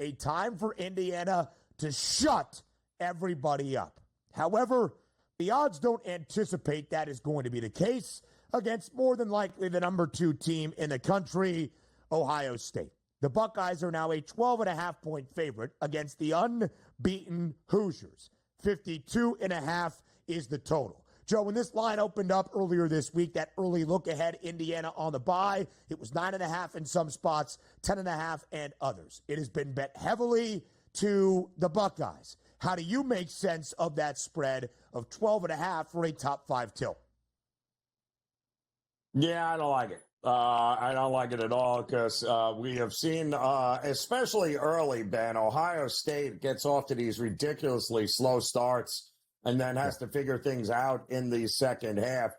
a time for Indiana to shut everybody up. However, the odds don't anticipate that is going to be the case against more than likely the number 2 team in the country, Ohio State. The Buckeyes are now a 12.5-point favorite against the unbeaten Hoosiers. 52.5 is the total. Joe, when this line opened up earlier this week, that early look ahead, Indiana on the bye, it was 9.5 in some spots, 10.5 and others. It has been bet heavily to the Buckeyes. How do you make sense of that spread of 12.5 for a top 5 tilt? Yeah, I don't like it. I don't like it at all because we have seen, especially early, Ben, Ohio State gets off to these ridiculously slow starts and then has to figure things out in the second half.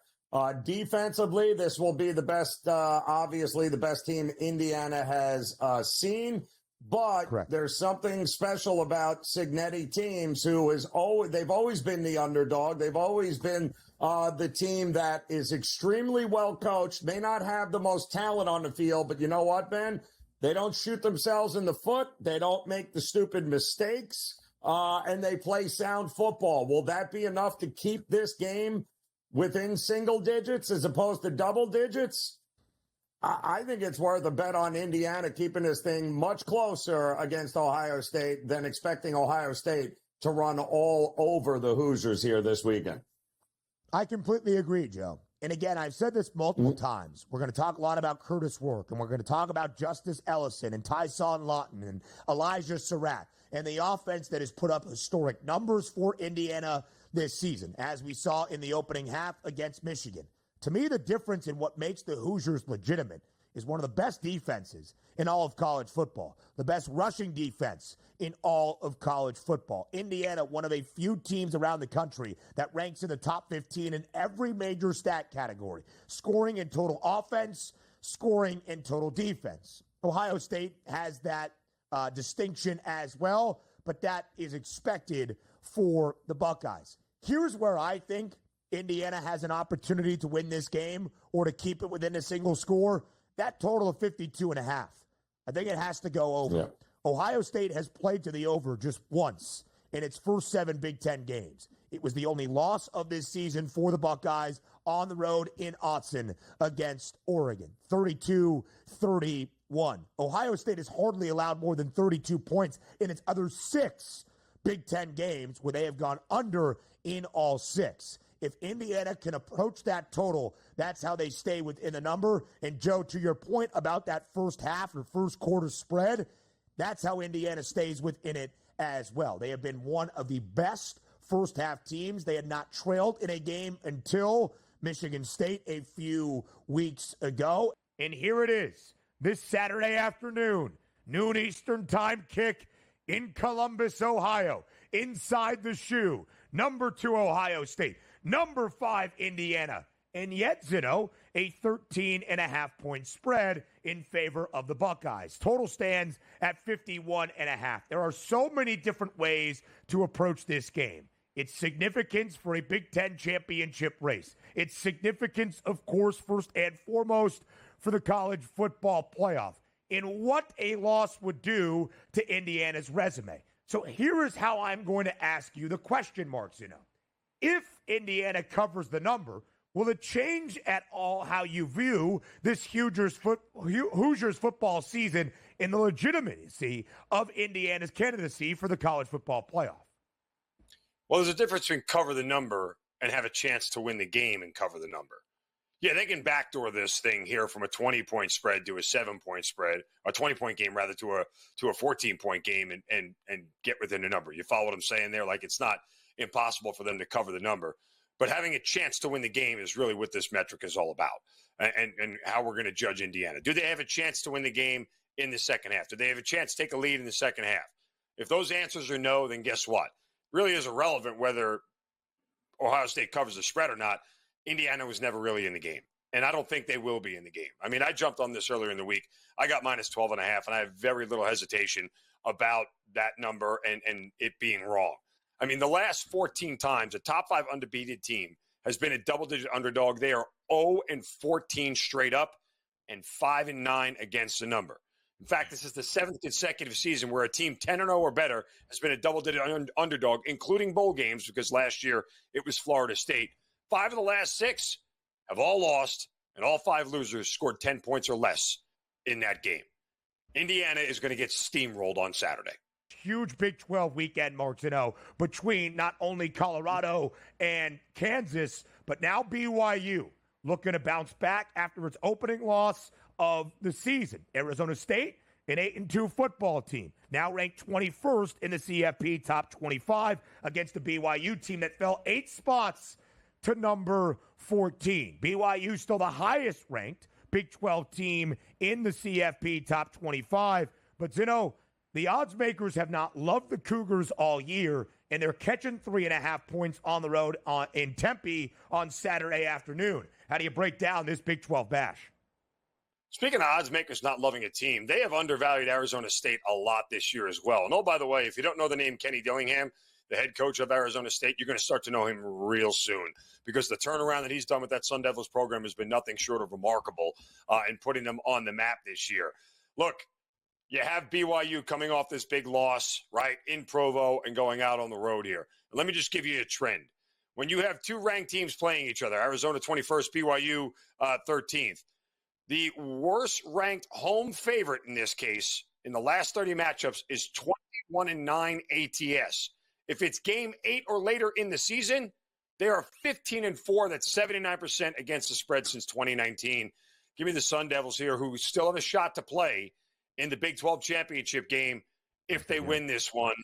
Defensively, this will be the best, obviously the best team Indiana has seen. But Correct. There's something special about Cignetti teams they've always been the underdog. They've always been the team that is extremely well coached, may not have the most talent on the field, but you know what, Ben? They don't shoot themselves in the foot. They don't make the stupid mistakes, and they play sound football. Will that be enough to keep this game within single digits as opposed to double digits? I think it's worth a bet on Indiana keeping this thing much closer against Ohio State than expecting Ohio State to run all over the Hoosiers here this weekend. I completely agree, Joe. And again, I've said this multiple times. We're going to talk a lot about Curtis Work, and we're going to talk about Justice Ellison and Tyson Lawton and Elijah Surratt and the offense that has put up historic numbers for Indiana this season, as we saw in the opening half against Michigan. To me, the difference in what makes the Hoosiers legitimate is one of the best defenses in all of college football, the best rushing defense in all of college football. Indiana, one of a few teams around the country that ranks in the top 15 in every major stat category, scoring in total offense, scoring in total defense. Ohio State has that distinction as well, but that is expected for the Buckeyes. Here's where I think Indiana has an opportunity to win this game or to keep it within a single score. That total of 52.5. I think it has to go over. Yeah. Ohio State has played to the over just once in its first 7 Big Ten games. It was the only loss of this season for the Buckeyes on the road in Autzen against Oregon, 32-31. Ohio State has hardly allowed more than 32 points in its other 6 Big Ten games where they have gone under in all 6. If Indiana can approach that total, that's how they stay within the number. And, Joe, to your point about that first half or first quarter spread, that's how Indiana stays within it as well. They have been one of the best first half teams. They had not trailed in a game until Michigan State a few weeks ago. And here it is, this Saturday afternoon, noon Eastern time kick in Columbus, Ohio, inside the shoe. Number 2, Ohio State. Number 5, Indiana. And yet, Zeno, a 13.5-point spread in favor of the Buckeyes. Total stands at 51.5. There are so many different ways to approach this game. Its significance for a Big Ten championship race. Its significance, of course, first and foremost, for the college football playoff. In what a loss would do to Indiana's resume. So here is how I'm going to ask you the question marks, Zeno. If Indiana covers the number, will it change at all how you view this Hoosiers football season in the legitimacy of Indiana's candidacy for the college football playoff? Well, there's a difference between cover the number and have a chance to win the game and cover the number. Yeah, they can backdoor this thing here from a 20-point spread to a 7-point spread, a 20-point game rather to a 14-point game and get within the number. You follow what I'm saying there? Like, it's not impossible for them to cover the number. But having a chance to win the game is really what this metric is all about and how we're going to judge Indiana. Do they have a chance to win the game in the second half? Do they have a chance to take a lead in the second half? If those answers are no, then guess what? It really is irrelevant whether Ohio State covers the spread or not. Indiana was never really in the game, and I don't think they will be in the game. I mean, I jumped on this earlier in the week. I got minus 12.5, and I have very little hesitation about that number and it being wrong. I mean, the last 14 times a top 5 undefeated team has been a double-digit underdog. They are 0-14 straight up and 5-9 against the number. In fact, this is the 7th consecutive season where a team 10-0 or better has been a double-digit underdog, including bowl games, because last year it was Florida State. 5 of the last 6 have all lost, and all 5 losers scored 10 points or less in that game. Indiana is going to get steamrolled on Saturday. Huge Big 12 weekend, Martino, between not only Colorado and Kansas, but now BYU looking to bounce back after its opening loss of the season. Arizona State, an 8-2 football team, now ranked 21st in the CFP top 25 against the BYU team that fell 8 spots to number 14. BYU still the highest ranked Big 12 team in the CFP top 25. But, the odds makers have not loved the Cougars all year, and they're catching 3.5 points on the road in Tempe on Saturday afternoon. How do you break down this Big 12 bash? Speaking of odds makers not loving a team, they have undervalued Arizona State a lot this year as well. And, by the way, if you don't know the name Kenny Dillingham, the head coach of Arizona State, you're going to start to know him real soon, because the turnaround that he's done with that Sun Devils program has been nothing short of remarkable in putting them on the map this year. Look, you have BYU coming off this big loss, right, in Provo and going out on the road here. And let me just give you a trend. When you have 2 ranked teams playing each other, Arizona 21st, BYU 13th, the worst ranked home favorite in this case in the last 30 matchups is 21-9 ATS. If it's game 8 or later in the season, they are 15-4. That's 79% against the spread since 2019. Give me the Sun Devils here, who still have a shot to play in the Big 12 championship game if they win this one.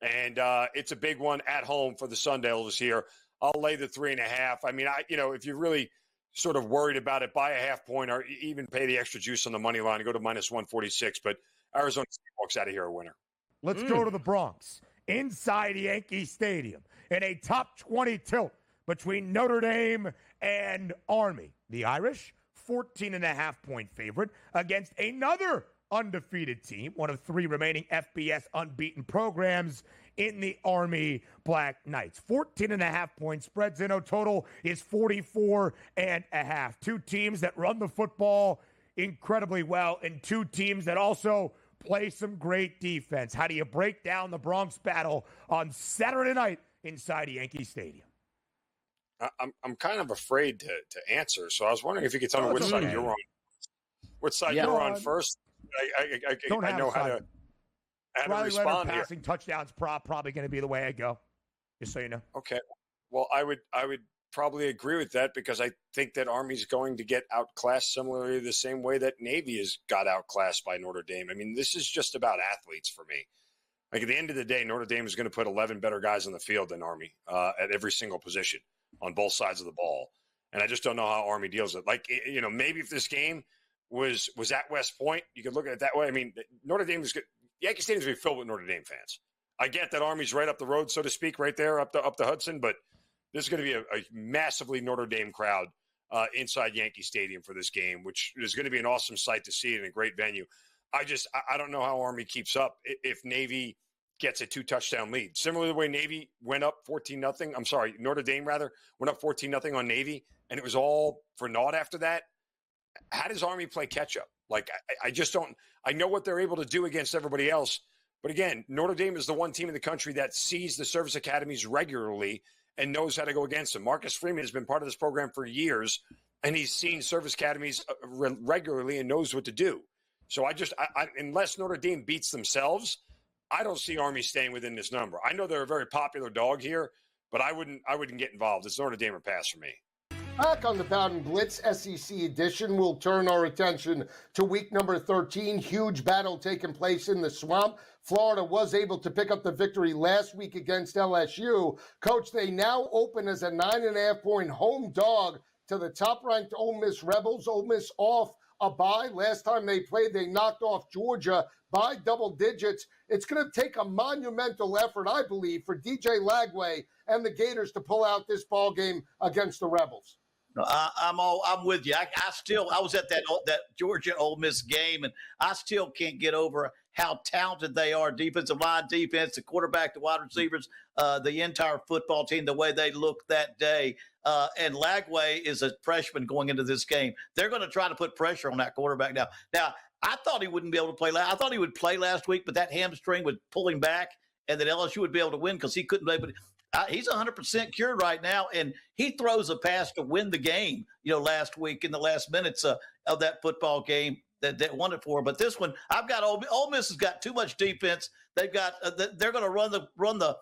And it's a big one at home for the Sun Devils here. I'll lay the 3.5. I mean, if you're really sort of worried about it, buy a half point or even pay the extra juice on the money line and go to minus 146. But Arizona walks out of here a winner. Let's go to the Bronx, inside Yankee Stadium, in a top 20 tilt between Notre Dame and Army. The Irish, 14.5-point favorite against another undefeated team, one of 3 remaining FBS unbeaten programs in the Army Black Knights. 14.5-point spreads. Total is 44.5. 2 teams that run the football incredibly well, and 2 teams that also play some great defense. How do you break down the Bronx battle on Saturday night inside Yankee Stadium? I'm kind of afraid to answer, so I was wondering if you could tell me which side you're on. Which side you're on first? I know how to respond here. Passing touchdowns probably going to be the way I go, just so you know. Okay. Well, I would probably agree with that, because I think that Army's going to get outclassed similarly the same way that Navy has got outclassed by Notre Dame. I mean, this is just about athletes for me. Like, at the end of the day, Notre Dame is going to put 11 better guys on the field than Army at every single position on both sides of the ball. And I just don't know how Army deals with it. Like, maybe if this game was at West Point, you could look at it that way. I mean, Notre Dame is good. Yankee Stadium is going to be filled with Notre Dame fans. I get that Army's right up the road, so to speak, right there up the Hudson, but this is going to be a massively Notre Dame crowd inside Yankee Stadium for this game, which is going to be an awesome sight to see in a great venue. I don't know how Army keeps up if Navy gets a 2-touchdown lead. Similarly, the way Navy went up 14-0. I'm sorry, Notre Dame rather went up 14-0 on Navy, and it was all for naught after that. How does Army play catch up? Like, I just don't. I know what they're able to do against everybody else, but again, Notre Dame is the one team in the country that sees the service academies regularly and knows how to go against them. Marcus Freeman has been part of this program for years, and he's seen service academies regularly and knows what to do. So unless Notre Dame beats themselves, I don't see Army staying within this number. I know they're a very popular dog here, but I wouldn't get involved. It's Notre Dame or pass for me. Back on the Pound and Blitz SEC edition, we'll turn our attention to week number 13. Huge battle taking place in the Swamp. Florida was able to pick up the victory last week against LSU. Coach, they now open as a 9.5-point home dog to the top-ranked Ole Miss Rebels. Ole Miss off a bye. Last time they played, they knocked off Georgia by double digits. It's going to take a monumental effort, I believe, for DJ Lagway and the Gators to pull out this ball game against the Rebels. I'm with you. I was at that Georgia Ole Miss game, and I still can't get over how talented they are. Defensive line, defense, the quarterback, the wide receivers, the entire football team, the way they looked that day. And Lagway is a freshman going into this game. They're going to try to put pressure on that quarterback now. Now, I thought he wouldn't be able to play. I thought he would play last week, but that hamstring would pull him back, and that LSU would be able to win because he couldn't play. But he's 100% cured right now, and he throws a pass to win the game. Last week in the last minutes of that football game that won it for him. But this one, I've got Ole Miss has got too much defense. They've got they're going to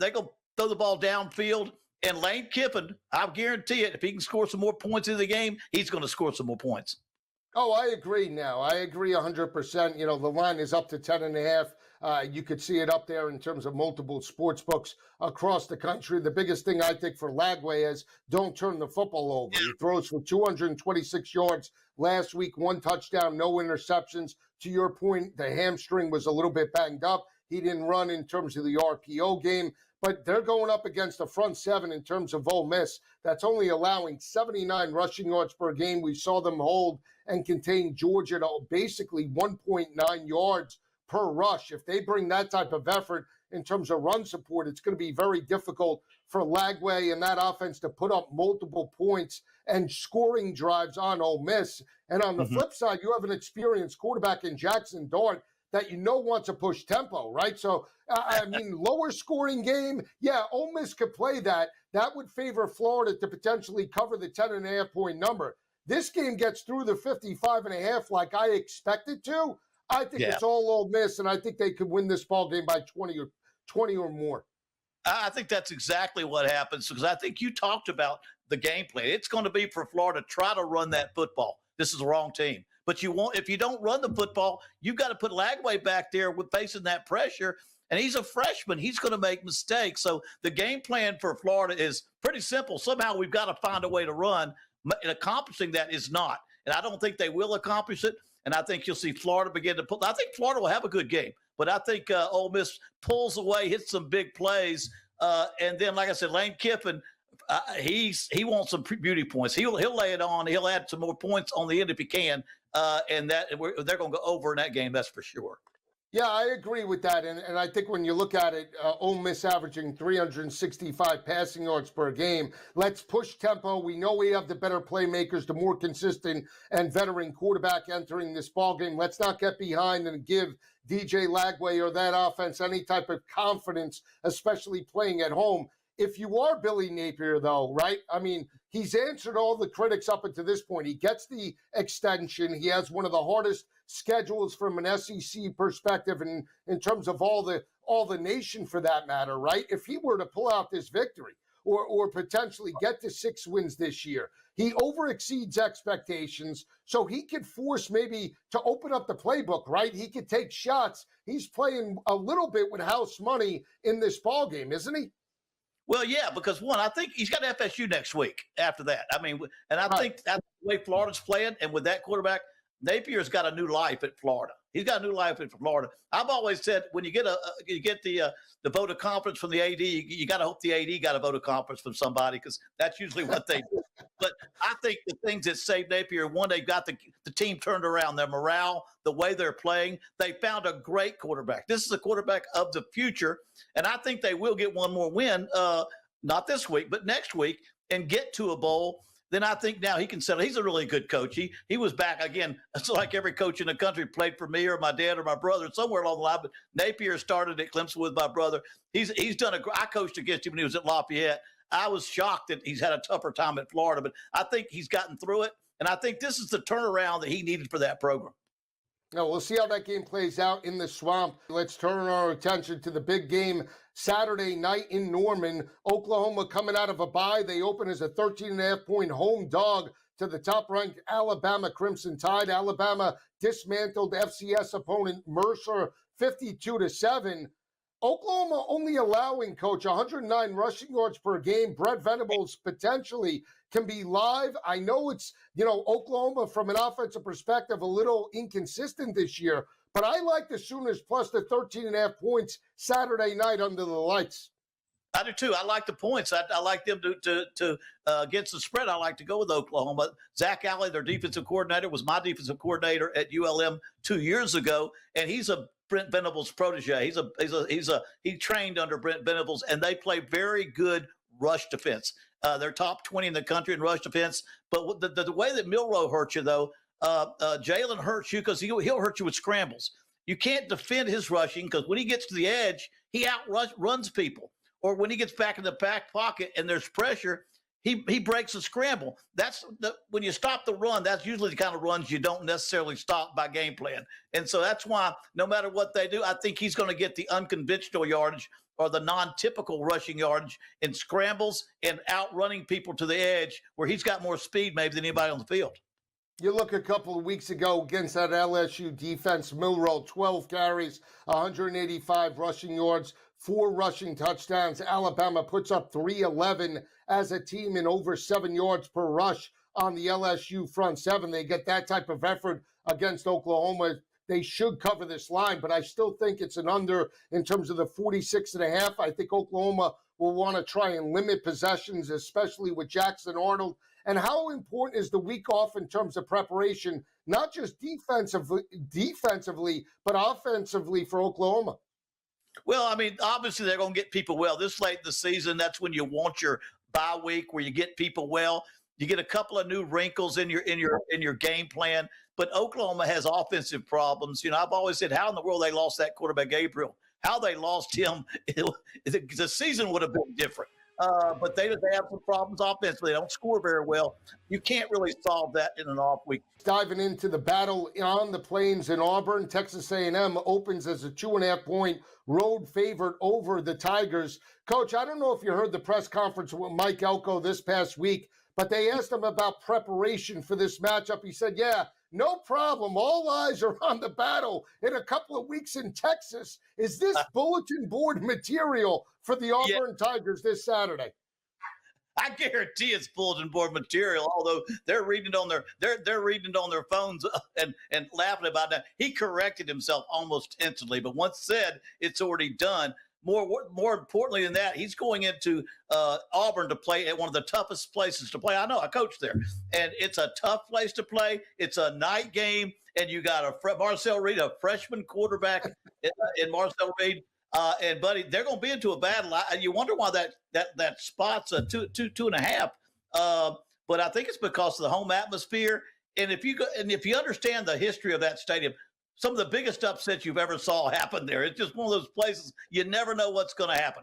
they go throw the ball downfield. And Lane Kiffin, I guarantee it, if he can score some more points in the game, he's going to score some more points. Oh, I agree now. I agree 100%. The line is up to 10.5. You could see it up there in terms of multiple sports books across the country. The biggest thing I think for Lagway is don't turn the football over. He throws for 226 yards last week, 1 touchdown, no interceptions. To your point, the hamstring was a little bit banged up. He didn't run in terms of the RPO game. But they're going up against the front seven in terms of Ole Miss. That's only allowing 79 rushing yards per game. We saw them hold and contain Georgia to basically 1.9 yards per rush. If they bring that type of effort in terms of run support, it's going to be very difficult for Lagway and that offense to put up multiple points and scoring drives on Ole Miss. And on the flip side, you have an experienced quarterback in Jackson Dart that wants to push tempo, right? So, lower scoring game, Ole Miss could play that. That would favor Florida to potentially cover the 10.5 point number. This game gets through the 55.5 like I expect it to. I think it's all Ole Miss, and I think they could win this ball game by 20 or more. I think that's exactly what happens because I think you talked about the game plan. It's going to be for Florida to try to run that football. This is the wrong team. But if you don't run the football, you've got to put Lagway back there with facing that pressure. And he's a freshman. He's going to make mistakes. So the game plan for Florida is pretty simple. Somehow we've got to find a way to run. And accomplishing that is not. And I don't think they will accomplish it. And I think you'll see Florida begin to pull. I think Florida will have a good game. But I think Ole Miss pulls away, hits some big plays. And then, like I said, Lane Kiffin, he wants some beauty points. He'll lay it on. He'll add some more points on the end if he can. And they're going to go over in that game, that's for sure. Yeah, I agree with that. And I think when you look at it, Ole Miss averaging 365 passing yards per game. Let's push tempo. We know we have the better playmakers, the more consistent and veteran quarterback entering this ball game. Let's not get behind and give DJ Lagway or that offense any type of confidence, especially playing at home. If you are Billy Napier, though, right? He's answered all the critics up until this point. He gets the extension. He has one of the hardest schedules from an SEC perspective and in terms of all the nation for that matter, right? If he were to pull out this victory or potentially get to 6 wins this year, he overexceeds expectations. So he could force maybe to open up the playbook, right? He could take shots. He's playing a little bit with house money in this ball game, isn't he? Well, yeah, because I think he's got FSU next week after that. And I think that's the way Florida's playing. And with that quarterback, Napier's got a new life at Florida. He's got a new life at Florida. I've always said when you get the vote of confidence from the AD, you got to hope the AD got a vote of confidence from somebody because that's usually what they do. But I think the things that saved Napier, one, they got the team turned around, their morale, the way they're playing. They found a great quarterback. This is a quarterback of the future, and I think they will get one more win, not this week, but next week, and get to a bowl. Then I think now he can settle. He's a really good coach. He was back again. It's like every coach in the country played for me or my dad or my brother somewhere along the line. But Napier started at Clemson with my brother. He's done I coached against him when he was at Lafayette. I was shocked that he's had a tougher time at Florida, but I think he's gotten through it. And I think this is the turnaround that he needed for that program. Now, we'll see how that game plays out in the Swamp. Let's turn our attention to the big game Saturday night in Norman. Oklahoma coming out of a bye. They open as a 13.5-point home dog to the top-ranked Alabama Crimson Tide. Alabama dismantled FCS opponent Mercer 52-7. Oklahoma only allowing, Coach, 109 rushing yards per game. Brett Venables potentially can be live. I know it's, Oklahoma from an offensive perspective a little inconsistent this year, but I like the Sooners plus the 13.5 points Saturday night under the lights. I do too. I like the points. I like them to against the spread. I like to go with Oklahoma. Zach Alley, their defensive coordinator, was my defensive coordinator at ULM 2 years ago, and he's a Brent Venables protege. He trained under Brent Venables, and they play very good rush defense. They're top 20 in the country in rush defense. But the way that Milroe hurt you, though, Jalen hurts you because he'll hurt you with scrambles. You can't defend his rushing because when he gets to the edge, he runs people. Or when he gets back in the back pocket and there's pressure, he breaks a scramble. When you stop the run, that's usually the kind of runs you don't necessarily stop by game plan. And so that's why no matter what they do, I think he's going to get the unconventional yardage or the non-typical rushing yardage in scrambles and outrunning people to the edge where he's got more speed maybe than anybody on the field. You look a couple of weeks ago against that LSU defense, Milroe, 12 carries, 185 rushing yards, 4 rushing touchdowns. Alabama puts up 311 as a team in over 7 yards per rush on the LSU front seven. They get that type of effort against Oklahoma. They should cover this line, but I still think it's an under in terms of the 46.5. I think Oklahoma will want to try and limit possessions, especially with Jackson Arnold. And how important is the week off in terms of preparation, not just defensively, but offensively for Oklahoma? Well, I mean, obviously they're going to get people well. This late in the season, that's when you want your bye week where you get people well. You get a couple of new wrinkles in your game plan. But Oklahoma has offensive problems. You know, I've always said, how in the world they lost that quarterback Gabriel? How they lost him, the season would have been different. But they have some problems offensively. They don't score very well. You can't really solve that in an off week. Diving into the battle on the plains in Auburn, Texas A&M opens as a 2.5-point road favorite over the Tigers. Coach, I don't know if you heard the press conference with Mike Elko this past week, but they asked him about preparation for this matchup. He said, yeah, no problem. All eyes are on the battle in a couple of weeks in Texas. Is this bulletin board material for the Auburn Tigers this Saturday? I guarantee it's bulletin board material, although they're reading it on their phones and laughing about that. He corrected himself almost instantly, but once said, it's already done. More importantly than that, he's going into Auburn to play at one of the toughest places to play. I know, I coached there, and it's a tough place to play. It's a night game, and you got Marcel Reed, a freshman quarterback in Marcel Reed. And buddy, they're going to be into a battle. You wonder why that spot's a 2.5. But I think it's because of the home atmosphere. And if you understand the history of that stadium, some of the biggest upsets you've ever saw happen there. It's just one of those places you never know what's going to happen.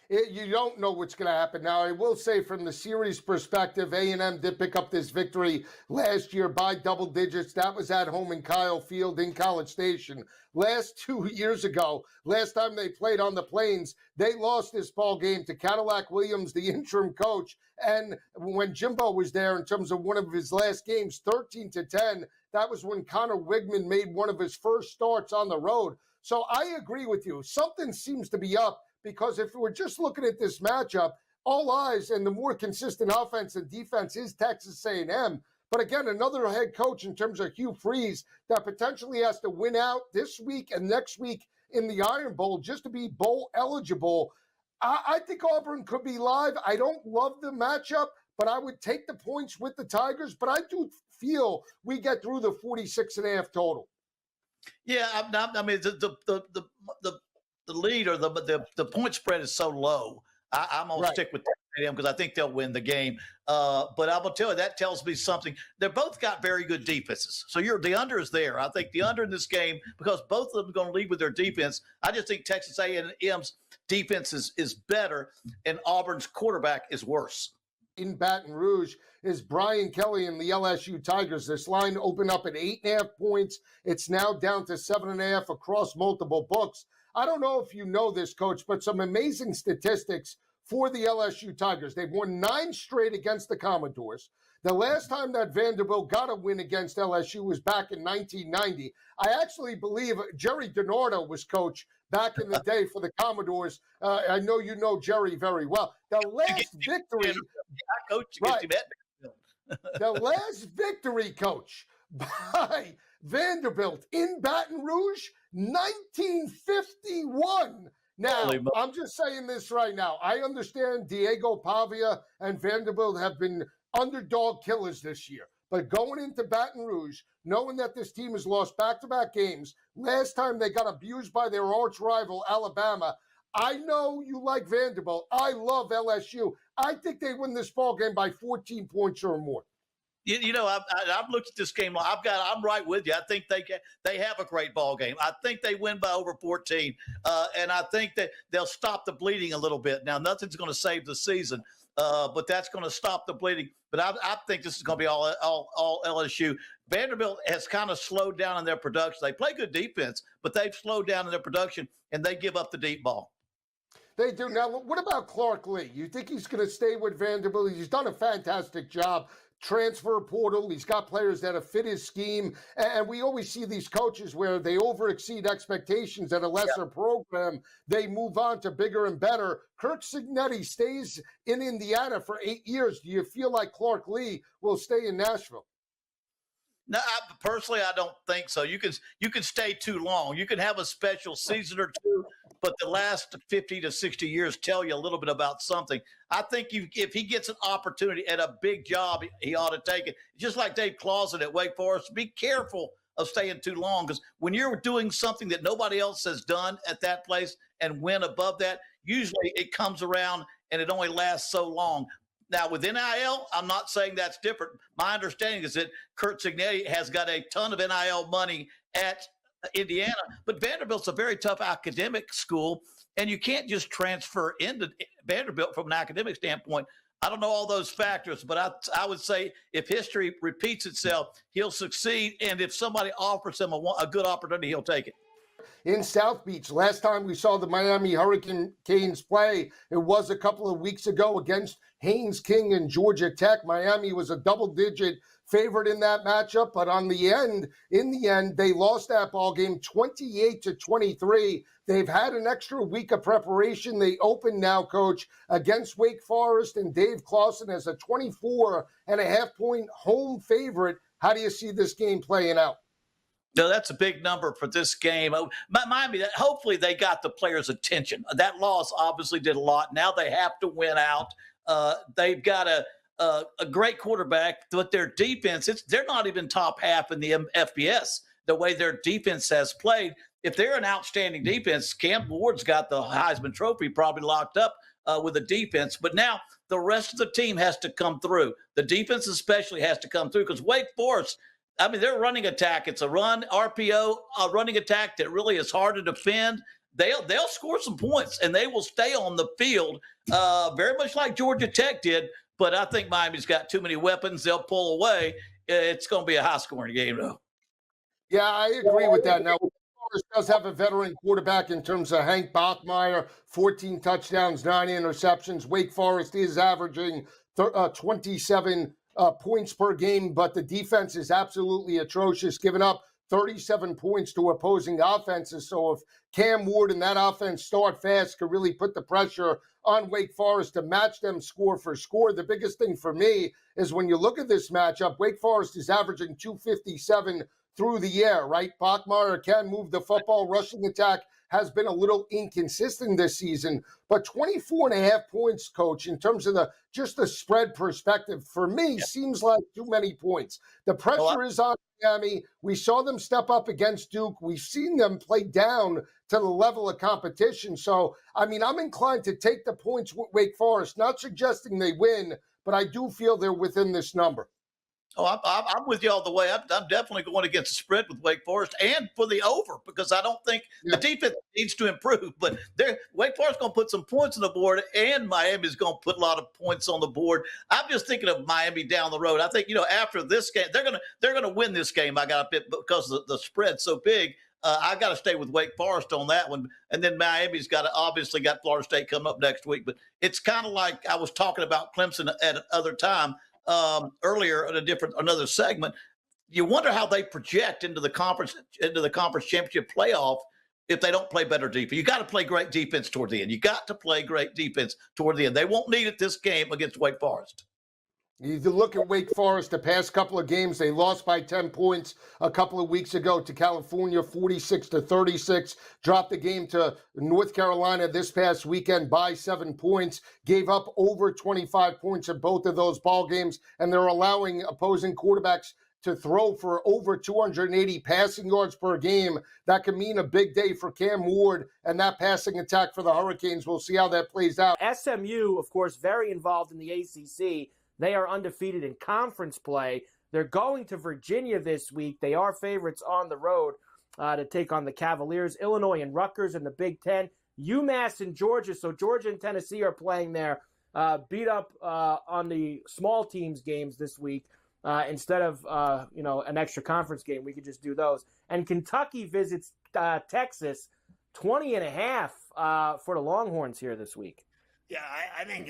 You don't know what's going to happen. Now, I will say from the series perspective, A&M did pick up this victory last year by double digits. That was at home in Kyle Field in College Station. Last 2 years ago, last time they played on the Plains, they lost this ball game to Cadillac Williams, the interim coach. And when Jimbo was there in terms of one of his last games, 13-10, that was when Connor Wigman made one of his first starts on the road. So I agree with you. Something seems to be up. Because if we're just looking at this matchup, all eyes and the more consistent offense and defense is Texas A&M. But again, another head coach in terms of Hugh Freeze that potentially has to win out this week and next week in the Iron Bowl just to be bowl eligible. I think Auburn could be live. I don't love the matchup, but I would take the points with the Tigers. But I do feel we get through the 46.5 total. Yeah, I mean the lead or the point spread is so low. I'm going to stick with them because I think they'll win the game. But I will tell you, that tells me something. They're both got very good defenses. So the under is there. I think the under in this game, because both of them are going to lead with their defense. I just think Texas A&M's defense is better and Auburn's quarterback is worse. In Baton Rouge is Brian Kelly and the LSU Tigers. This line opened up at 8.5 points. It's now down to 7.5 across multiple books. I don't know if you know this, Coach, but some amazing statistics for the LSU Tigers. They've won 9 straight against the Commodores. The last time that Vanderbilt got a win against LSU was back in 1990. I actually believe Jerry DiNardo was coach back in the day for the Commodores. I know you know Jerry very well. The last victory, the last victory, Coach, by Vanderbilt in Baton Rouge, 1951. Now, I'm just saying this right now. I understand Diego Pavia and Vanderbilt have been underdog killers this year. But going into Baton Rouge, knowing that this team has lost back-to-back games, last time they got abused by their arch rival, Alabama. I know you like Vanderbilt. I love LSU. I think they win this ball game by 14 points or more. I've looked at this game. I'm right with you. I think they have a great ball game. I think they win by over 14, and I think that they'll stop the bleeding a little bit. Now, nothing's going to save the season, but that's going to stop the bleeding. But I think this is going to be all LSU. Vanderbilt has kind of slowed down in their production. They play good defense, but they've slowed down in their production, and they give up the deep ball. They do. Now, what about Clark Lee? You think he's going to stay with Vanderbilt? He's done a fantastic job. Transfer portal. He's got players that have fit his scheme. And we always see these coaches where they overexceed expectations at a lesser program. They move on to bigger and better. Kirk Cignetti stays in Indiana for 8 years. Do you feel like Clark Lee will stay in Nashville? No, personally, I don't think so. You can stay too long. You can have a special season or two, but the last 50 to 60 years tell you a little bit about something. I think if he gets an opportunity at a big job, he ought to take it. Just like Dave Clausen at Wake Forest, be careful of staying too long, because when you're doing something that nobody else has done at that place and win above that, usually it comes around and it only lasts so long. Now, with NIL, I'm not saying that's different. My understanding is that Kurt Cignetti has got a ton of NIL money at Indiana, but Vanderbilt's a very tough academic school, and you can't just transfer into Vanderbilt from an academic standpoint. I don't know all those factors, but I would say if history repeats itself, he'll succeed, and if somebody offers him a good opportunity, he'll take it. In South Beach, last time we saw the Miami Hurricanes play, it was a couple of weeks ago against Haynes King and Georgia Tech. Miami was a double-digit favorite in that matchup, but in the end, they lost that ball game 28-23. They've had an extra week of preparation. They open now, Coach, against Wake Forest, and Dave Clausen as a 24.5-point home favorite. How do you see this game playing out? No, that's a big number for this game. Miami, hopefully they got the players' attention. That loss obviously did a lot. Now they have to win out. They've got a great quarterback, but their defense, they're not even top half in the FBS, the way their defense has played. If they're an outstanding defense, Cam Ward's got the Heisman Trophy probably locked up with the defense. But now the rest of the team has to come through. The defense especially has to come through, because Wake Forest, I mean, their running attack, it's a run, RPO, a running attack that really is hard to defend. They'll score some points, and they will stay on the field very much like Georgia Tech did. But I think Miami's got too many weapons. They'll pull away. It's going to be a high-scoring game, though. Yeah, I agree with that. Now, Wake Forest does have a veteran quarterback in terms of Hank Bachmeier, 14 touchdowns, 9 interceptions. Wake Forest is averaging 27 points per game, but the defense is absolutely atrocious, giving up 37 points to opposing offenses. So if Cam Ward and that offense start fast, could really put the pressure on Wake Forest to match them score for score. The biggest thing for me is when you look at this matchup, Wake Forest is averaging 257 through the air, right? Bachmeier can move the football. Rushing attack has been a little inconsistent this season, but 24.5 points, Coach, in terms of just the spread perspective, for me, seems like too many points. The pressure is on Miami. We saw them step up against Duke. We've seen them play down to the level of competition. So, I mean, I'm inclined to take the points with Wake Forest, not suggesting they win, but I do feel they're within this number. Oh, I'm with you all the way. I'm definitely going against the spread with Wake Forest and for the over, because I don't think the defense needs to improve. But Wake Forest going to put some points on the board, and Miami's going to put a lot of points on the board. I'm just thinking of Miami down the road. I think, after this game, they're gonna win this game. I got a bit because the spread's so big. I got to stay with Wake Forest on that one. And then Miami's obviously got Florida State coming up next week. But it's kind of like I was talking about Clemson at another time. Earlier in another segment, you wonder how they project into the conference championship playoff if they don't play better defense. You got to play great defense toward the end. They won't need it this game against Wake Forest. You look at Wake Forest, the past couple of games, they lost by 10 points a couple of weeks ago to California, 46-36. Dropped the game to North Carolina this past weekend by 7 points. Gave up over 25 points in both of those ball games, and they're allowing opposing quarterbacks to throw for over 280 passing yards per game. That could mean a big day for Cam Ward and that passing attack for the Hurricanes. We'll see how that plays out. SMU, of course, very involved in the ACC. They are undefeated in conference play. They're going to Virginia this week. They are favorites on the road to take on the Cavaliers. Illinois and Rutgers in the Big Ten. UMass and Georgia. So Georgia and Tennessee are playing there. Beat up on the small teams games this week. Instead of an extra conference game, we could just do those. And Kentucky visits Texas, 20.5 for the Longhorns here this week. Yeah, I think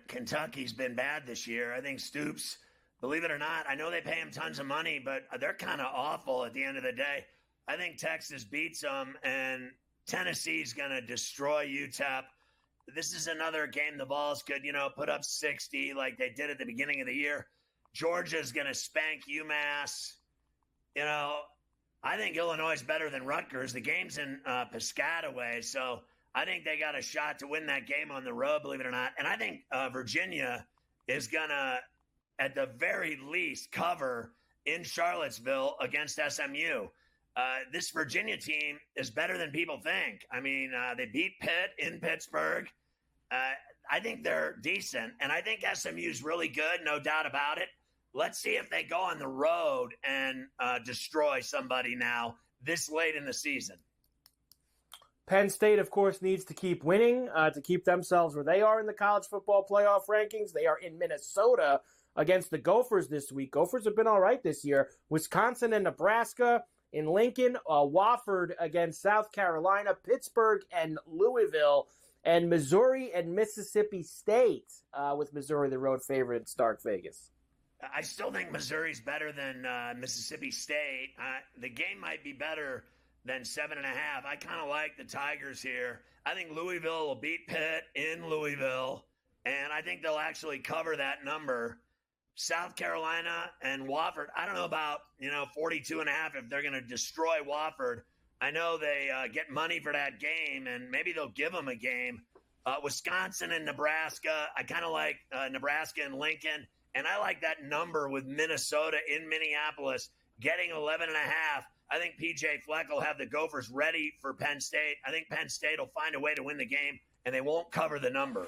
Kentucky's been bad this year. I think Stoops, believe it or not, I know they pay him tons of money, but they're kind of awful at the end of the day. I think Texas beats them, and Tennessee's going to destroy UTEP. This is another game the Vols could, put up 60 like they did at the beginning of the year. Georgia's going to spank UMass. I think Illinois is better than Rutgers. The game's in Piscataway, so I think they got a shot to win that game on the road, believe it or not. And I think Virginia is going to, at the very least, cover in Charlottesville against SMU. This Virginia team is better than people think. I mean, they beat Pitt in Pittsburgh. I think they're decent, and I think SMU's really good, no doubt about it. Let's see if they go on the road and destroy somebody now this late in the season. Penn State, of course, needs to keep winning to keep themselves where they are in the college football playoff rankings. They are in Minnesota against the Gophers this week. Gophers have been all right this year. Wisconsin and Nebraska in Lincoln. Wofford against South Carolina. Pittsburgh and Louisville. And Missouri and Mississippi State with Missouri the road favorite in Stark Vegas. I still think Missouri's better than Mississippi State. The game might be better than 7.5. I kind of like the Tigers here. I think Louisville will beat Pitt in Louisville, and I think they'll actually cover that number. South Carolina and Wofford, I don't know about 42.5 if they're going to destroy Wofford. I know they get money for that game, and maybe they'll give them a game. Wisconsin and Nebraska, I kind of like Nebraska and Lincoln. And I like that number with Minnesota in Minneapolis getting 11.5. I think P.J. Fleck will have the Gophers ready for Penn State. I think Penn State will find a way to win the game, and they won't cover the number.